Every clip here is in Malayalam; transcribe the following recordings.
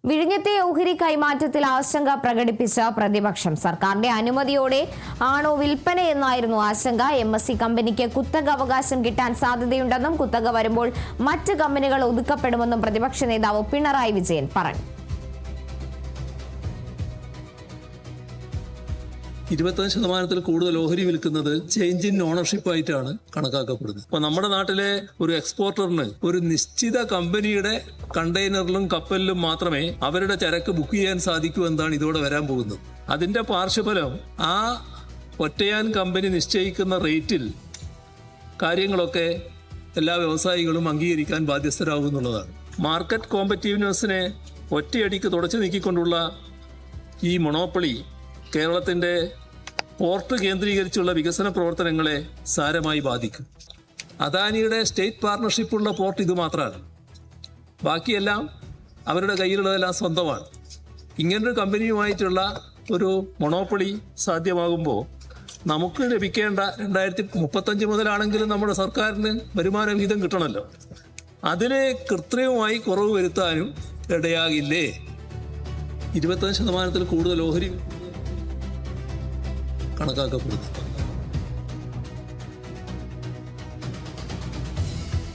വിഴിഞ്ഞത്തെ ഓഹരി കൈമാറ്റത്തിൽ ആശങ്ക പ്രകടിപ്പിച്ച പ്രതിപക്ഷം സർക്കാരിന്റെ അനുമതിയോടെ ആണോ വിൽപ്പനയെന്നായിരുന്നു ആശങ്ക. MSC കമ്പനിക്ക് കുത്തക അവകാശം കിട്ടാൻ സാധ്യതയുണ്ടെന്നും കുത്തക വരുമ്പോൾ മറ്റ് കമ്പനികൾ ഒതുക്കപ്പെടുമെന്നും പ്രതിപക്ഷ നേതാവ് പിണറായി വിജയൻ പറഞ്ഞു. 25% കൂടുതൽ ഓഹരി വിൽക്കുന്നത് ചേഞ്ച് ഇൻ ഓണർഷിപ്പ് ആയിട്ടാണ് കണക്കാക്കപ്പെടുന്നത്. അപ്പൊ നമ്മുടെ നാട്ടിലെ ഒരു എക്സ്പോർട്ടറിന് ഒരു നിശ്ചിത കമ്പനിയുടെ കണ്ടെയ്നറിലും കപ്പലിലും മാത്രമേ അവരുടെ ചരക്ക് ബുക്ക് ചെയ്യാൻ സാധിക്കൂ എന്നാണ് ഇതോടെ വരാൻ പോകുന്നത്. അതിന്റെ പാർശ്വഫലം ആ ഒറ്റയാൻ കമ്പനി നിശ്ചയിക്കുന്ന റേറ്റിൽ കാര്യങ്ങളൊക്കെ എല്ലാ വ്യവസായികളും അംഗീകരിക്കാൻ ബാധ്യസ്ഥരാകുന്നുള്ളതാണ്. മാർക്കറ്റ് കോമ്പറ്റീവ്നെസ്സിനെ ഒറ്റയടിക്ക് തുടച്ചു നീക്കിക്കൊണ്ടുള്ള ഈ മൊണോപ്പൊളി കേരളത്തിന്റെ പോർട്ട് കേന്ദ്രീകരിച്ചുള്ള വികസന പ്രവർത്തനങ്ങളെ സാരമായി ബാധിക്കും. അദാനിയുടെ സ്റ്റേറ്റ് പാർട്ണർഷിപ്പുള്ള പോർട്ട് ഇത് മാത്രമാണ്. ബാക്കിയെല്ലാം അവരുടെ കയ്യിലുള്ളതെല്ലാം സ്വന്തമാണ്. ഇങ്ങനൊരു കമ്പനിയുമായിട്ടുള്ള ഒരു മൊണോപ്പൊളി സാധ്യമാകുമ്പോൾ നമുക്ക് ലഭിക്കേണ്ട 2035 മുതലാണെങ്കിലും നമ്മുടെ സർക്കാരിന് വരുമാന വിഹിതം കിട്ടണമല്ലോ. അതിനെ കൃത്രിമമായി കുറവ് വരുത്താനും ഇടയാകില്ലേ? 25% കൂടുതൽ ഓഹരി കണക്കാക്കപ്പെടുന്നു.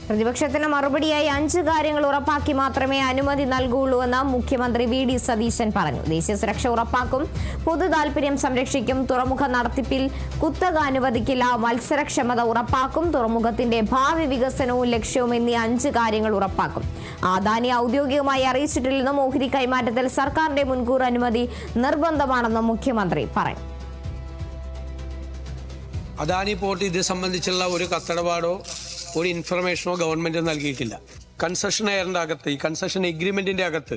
പ്രതിപക്ഷത്തിന് മറുപടിയായി 5 കാര്യങ്ങൾ ഉറപ്പാക്കി മാത്രമേ അനുമതി നൽകുകയുള്ളൂവെന്ന് മുഖ്യമന്ത്രി VD സതീശൻ പറഞ്ഞു. ദേശീയ സുരക്ഷ ഉറപ്പാക്കും, പൊതു താൽപര്യം സംരക്ഷിക്കും, തുറമുഖ നടത്തിപ്പിൽ കുത്തക അനുവദിക്കില്ല, മത്സരക്ഷമത ഉറപ്പാക്കും, തുറമുഖത്തിന്റെ ഭാവി വികസനവും ലക്ഷ്യവും എന്നീ 5 കാര്യങ്ങൾ ഉറപ്പാക്കും. അദാനി ഔദ്യോഗികമായി അറിയിച്ചിട്ടില്ലെന്നും ഓഹരി കൈമാറ്റത്തിൽ സർക്കാരിന്റെ മുൻകൂർ അനുമതി നിർബന്ധമാണെന്നും മുഖ്യമന്ത്രി പറഞ്ഞു. അദാനി പോർട്ട് ഇത് സംബന്ധിച്ചുള്ള ഒരു കത്തടപാടോ ഒരു ഇൻഫർമേഷനോ ഗവൺമെന്റ് നൽകിയിട്ടില്ല. കൺസെഷനെയറിന്റെ അകത്ത്, ഈ കൺസെഷൻ എഗ്രിമെന്റിന്റെ അകത്ത്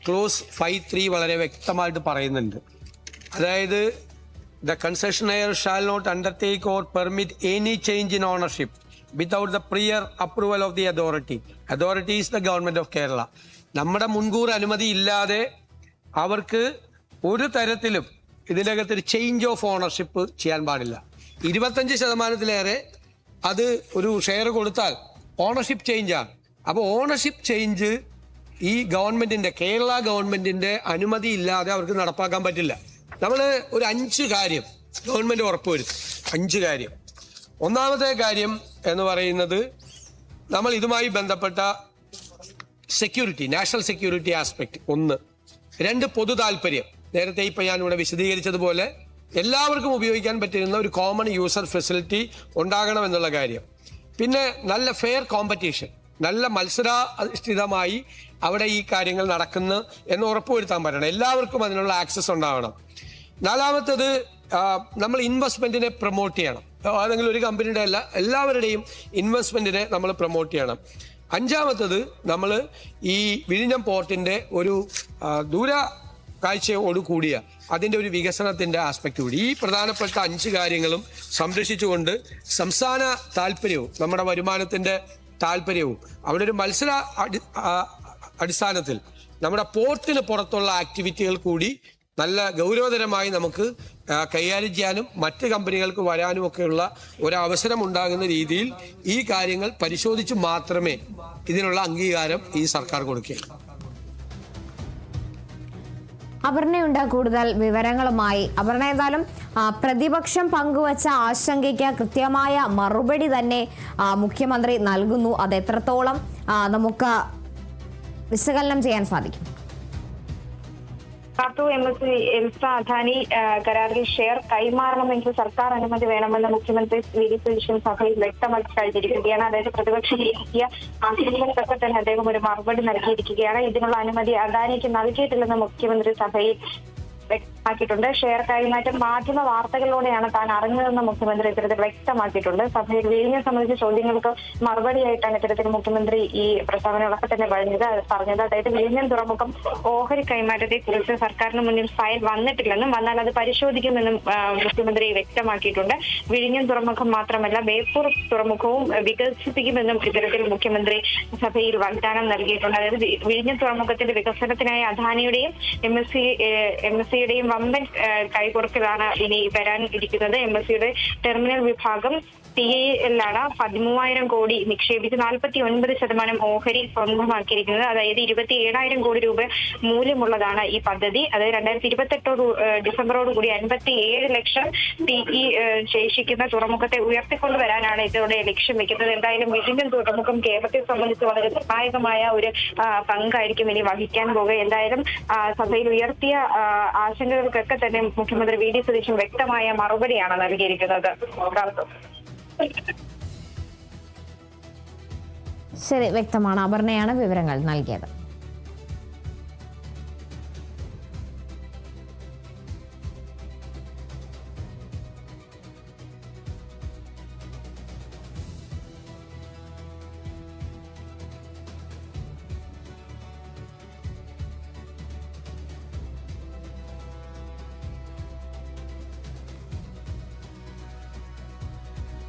ക്ലോസ് 5.3 വളരെ വ്യക്തമായിട്ട് പറയുന്നുണ്ട്. അതായത് the concessionaire shall not undertake or permit any change in ownership without the prior approval of the authority. Authority is the government of Kerala. നമ്മുടെ മുൻകൂർ അനുമതി ഇല്ലാതെ അവർക്ക് ഒരു തരത്തിലും ഇതിൻ്റെ അകത്ത് ഒരു ചേഞ്ച് ഓഫ് ഓണർഷിപ്പ് ചെയ്യാൻ പാടില്ല. 25%-ലേറെ അത് ഒരു ഷെയർ കൊടുത്താൽ ഓണർഷിപ്പ് ചേഞ്ചാണ്. അപ്പോൾ ഓണർഷിപ്പ് ചേഞ്ച് ഈ ഗവൺമെന്റിന്റെ, കേരള ഗവൺമെന്റിന്റെ അനുമതി ഇല്ലാതെ അവർക്ക് നടപ്പാക്കാൻ പറ്റില്ല. നമ്മൾ ഒരു 5 കാര്യം ഗവൺമെന്റ് ഉറപ്പുവരുത്തും. 5 കാര്യം. ഒന്നാമത്തെ കാര്യം എന്ന് പറയുന്നത് നമ്മൾ ഇതുമായി ബന്ധപ്പെട്ട സെക്യൂരിറ്റി, നാഷണൽ സെക്യൂരിറ്റി ആസ്പെക്ട് 1. 2, പൊതു താല്പര്യം. നേരത്തെ ഇപ്പം ഞാനിവിടെ വിശദീകരിച്ചതുപോലെ എല്ലാവർക്കും ഉപയോഗിക്കാൻ പറ്റുന്ന ഒരു കോമൺ യൂസർ ഫെസിലിറ്റി ഉണ്ടാകണം എന്നുള്ള കാര്യം. പിന്നെ നല്ല ഫെയർ കോമ്പറ്റീഷൻ, നല്ല മത്സരാധിഷ്ഠിതമായി അവിടെ ഈ കാര്യങ്ങൾ നടക്കുന്നു എന്ന് ഉറപ്പുവരുത്താൻ പറ്റണം. എല്ലാവർക്കും അതിനുള്ള ആക്സസ് ഉണ്ടാവണം. 4മത്തേത് നമ്മൾ ഇൻവെസ്റ്റ്മെന്റിനെ പ്രൊമോട്ട് ചെയ്യണം. ഏതെങ്കിലും ഒരു കമ്പനിയുടെ അല്ല, എല്ലാവരുടെയും ഇൻവെസ്റ്റ്മെന്റിനെ നമ്മൾ പ്രൊമോട്ട് ചെയ്യണം. 5മത്തേത് നമ്മൾ ഈ വിഴിഞ്ഞം പോർട്ടിന്റെ ഒരു ദൂര കാഴ്ചയോട് കൂടിയ അതിൻ്റെ ഒരു വികസനത്തിൻ്റെ ആസ്പെക്ട് കൂടി. ഈ പ്രധാനപ്പെട്ട 5 കാര്യങ്ങളും സംരക്ഷിച്ചുകൊണ്ട് സംസ്ഥാന താല്പര്യവും നമ്മുടെ വരുമാനത്തിൻ്റെ താല്പര്യവും അവിടെ ഒരു മത്സര അടിസ്ഥാനത്തിൽ നമ്മുടെ പോർട്ടിന് പുറത്തുള്ള ആക്ടിവിറ്റികൾ കൂടി നല്ല ഗൗരവതരമായി നമുക്ക് കൈകാര്യം ചെയ്യാനും മറ്റ് കമ്പനികൾക്ക് വരാനും ഒക്കെയുള്ള ഒരവസരം ഉണ്ടാകുന്ന രീതിയിൽ ഈ കാര്യങ്ങൾ പരിശോധിച്ച് മാത്രമേ ഇതിനുള്ള അംഗീകാരം ഈ സർക്കാർ കൊടുക്കുകയുള്ളൂ. അപർണയുണ്ട് കൂടുതൽ വിവരങ്ങളുമായി. അപർണ, എന്തായാലും പ്രതിപക്ഷം പങ്കുവച്ച ആശങ്കയ്ക്ക് കൃത്യമായ മറുപടി തന്നെ മുഖ്യമന്ത്രി നൽകുന്നു. അത് എത്രത്തോളം നമുക്ക് വിശകലനം ചെയ്യാൻ സാധിക്കും? MSC അദാനി കരാറിൽ ഷെയർ കൈമാറണമെങ്കിൽ സർക്കാർ അനുമതി വേണമെന്ന് മുഖ്യമന്ത്രി VD സതീശൻ സഭയിൽ വ്യക്തമാക്കി കഴിഞ്ഞിരിക്കുകയാണ്. അതായത് പ്രതിപക്ഷം ഉയർത്തിയ ആശങ്കകൾക്കൊക്കെ തന്നെ അദ്ദേഹം ഒരു മറുപടി നൽകിയിരിക്കുകയാണ്. ഇതിനുള്ള അനുമതി അദാനിക്ക് നൽകിയിട്ടില്ലെന്ന് മുഖ്യമന്ത്രി സഭയിൽ വ്യക്തമാക്കിയിട്ടുണ്ട്. ഷെയർ കൈമാറ്റം മാധ്യമ വാർത്തകളിലൂടെയാണ് താൻ അറിഞ്ഞതെന്ന് മുഖ്യമന്ത്രി ഇത്തരത്തിൽ വ്യക്തമാക്കിയിട്ടുണ്ട്. സഭയിൽ വിഴിഞ്ഞം സംബന്ധിച്ച ചോദ്യങ്ങൾക്ക് മറുപടിയായിട്ടാണ് ഇത്തരത്തിൽ മുഖ്യമന്ത്രി ഈ പ്രസ്താവനകളൊക്കെ തന്നെ പറഞ്ഞത്. അതായത് വിഴിഞ്ഞം തുറമുഖം ഓഹരി കൈമാറ്റത്തെ കുറിച്ച് സർക്കാരിന് മുന്നിൽ ഫയൽ വന്നിട്ടില്ലെന്നും വന്നാൽ അത് പരിശോധിക്കുമെന്നും മുഖ്യമന്ത്രി വ്യക്തമാക്കിയിട്ടുണ്ട്. വിഴിഞ്ഞം തുറമുഖം മാത്രമല്ല ബേപ്പൂർ തുറമുഖവും വികസിപ്പിക്കുമെന്നും ഇത്തരത്തിൽ മുഖ്യമന്ത്രി സഭയിൽ വാഗ്ദാനം നൽകിയിട്ടുണ്ട്. അതായത് വിഴിഞ്ഞം തുറമുഖത്തിന്റെ വികസനത്തിനായി അദാനിയുടെയും MSC സിയുടെയും വമ്പൻ കൈകൊടുക്കലാണ് ഇനി വരാൻ ഇരിക്കുന്നത്. MSCയുടെ ടെർമിനൽ വിഭാഗം TAL-ലാണ് 13,000 കോടി നിക്ഷേപിച്ച് 49% ഓഹരി സ്വന്തമാക്കിയിരിക്കുന്നത്. അതായത് 27,000 കോടി രൂപ മൂല്യമുള്ളതാണ് ഈ പദ്ധതി. അത് 2028 ഡിസംബറോടുകൂടി 57 ലക്ഷം TE ശേഷിക്കുന്ന തുറമുഖത്തെ ഉയർത്തിക്കൊണ്ടുവരാനാണ് ഇതോടെ ലക്ഷ്യം വെക്കുന്നത്. എന്തായാലും വിഴിഞ്ഞം തുറമുഖം കേരളത്തെ സംബന്ധിച്ച് വളരെ നിർണായകമായ ഒരു പങ്കായിരിക്കും ഇനി വഹിക്കാൻ പോകുക. എന്തായാലും സഭയിൽ ഉയർത്തിയ ആശങ്കകൾക്കൊക്കെ തന്നെ മുഖ്യമന്ത്രി VD സതീശൻ വ്യക്തമായ മറുപടിയാണ് നൽകിയിരിക്കുന്നത്. ശരി, വ്യക്തമാണ്. അപർണയാണ് വിവരങ്ങൾ നൽകിയത്.